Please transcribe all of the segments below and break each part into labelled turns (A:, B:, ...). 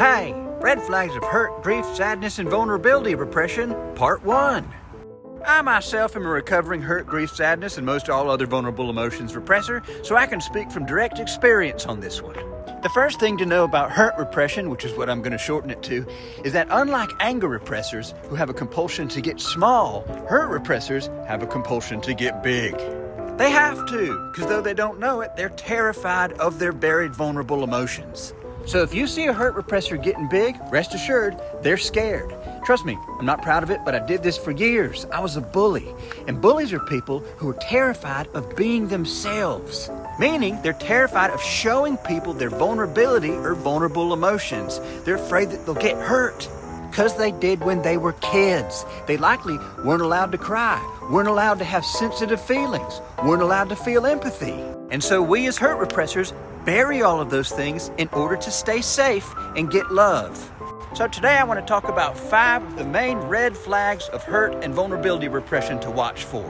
A: Hey, red flags of hurt, grief, sadness, and vulnerability repression, Part 1. I myself am a recovering hurt, grief, sadness, and most all other vulnerable emotions repressor, so I can speak from direct experience on this one. The first thing to know about hurt repression, which is what I'm going to shorten it to, is that unlike anger repressors who have a compulsion to get small, hurt repressors have a compulsion to get big. They have to, because though they don't know it, they're terrified of their buried vulnerable emotions. So if you see a hurt repressor getting big, rest assured, they're scared. Trust me, I'm not proud of it, but I did this for years. I was a bully. And bullies are people who are terrified of being themselves. Meaning they're terrified of showing people their vulnerability or vulnerable emotions. They're afraid that they'll get hurt. Because they did when they were kids. They likely weren't allowed to cry, weren't allowed to have sensitive feelings, weren't allowed to feel empathy. And so we as hurt repressors bury all of those things in order to stay safe and get love. So today I want to talk about 5 of the main red flags of hurt and vulnerability repression to watch for.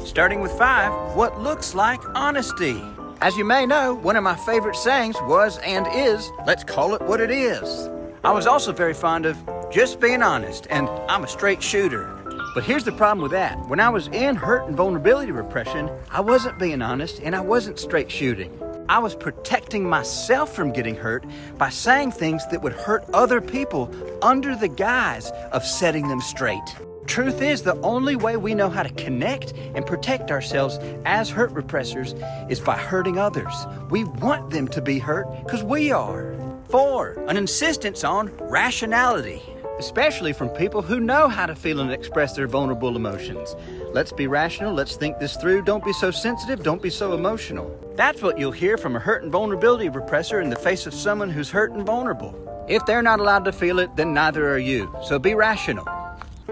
A: Starting with 5, what looks like honesty. As you may know, one of my favorite sayings was and is, let's call it what it is. I was also very fond of just being honest, and I'm a straight shooter. But here's the problem with that. When I was in hurt and vulnerability repression, I wasn't being honest and I wasn't straight shooting. I was protecting myself from getting hurt by saying things that would hurt other people under the guise of setting them straight. Truth is, the only way we know how to connect and protect ourselves as hurt repressors is by hurting others. We want them to be hurt because we are. 4, an insistence on rationality, especially from people who know how to feel and express their vulnerable emotions. Let's be rational, let's think this through, don't be so sensitive, don't be so emotional. That's what you'll hear from a hurt and vulnerability repressor in the face of someone who's hurt and vulnerable. If they're not allowed to feel it, then neither are you, so be rational.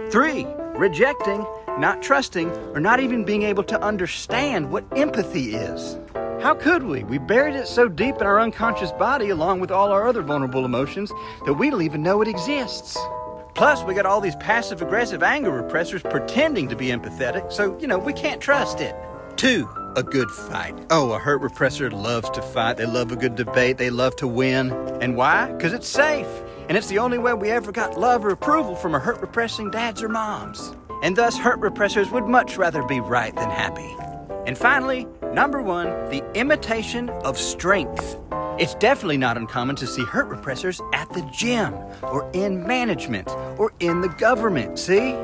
A: 3, rejecting, not trusting, or not even being able to understand what empathy is. How could we? We buried it so deep in our unconscious body along with all our other vulnerable emotions that we don't even know it exists. Plus, we got all these passive-aggressive anger repressors pretending to be empathetic, so, we can't trust it. 2, a good fight. Oh, a hurt repressor loves to fight. They love a good debate. They love to win. And why? Because it's safe. And it's the only way we ever got love or approval from our hurt repressing dads or moms. And thus, hurt repressors would much rather be right than happy. And finally, number 1, the imitation of strength. It's definitely not uncommon to see hurt repressors at the gym, or in management, or in the government, see?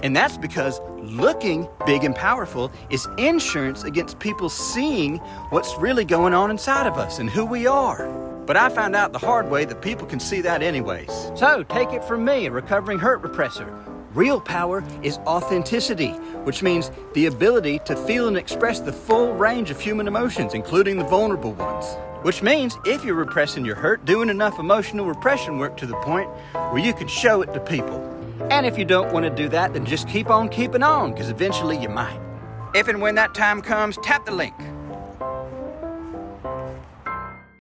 A: And that's because looking big and powerful is insurance against people seeing what's really going on inside of us and who we are. But I found out the hard way that people can see that anyways. So take it from me, a recovering hurt repressor. Real power is authenticity, which means the ability to feel and express the full range of human emotions, including the vulnerable ones. Which means if you're repressing your hurt, doing enough emotional repression work to the point where you can show it to people. And if you don't want to do that, then just keep on keeping on, because eventually you might. If and when that time comes, tap the link.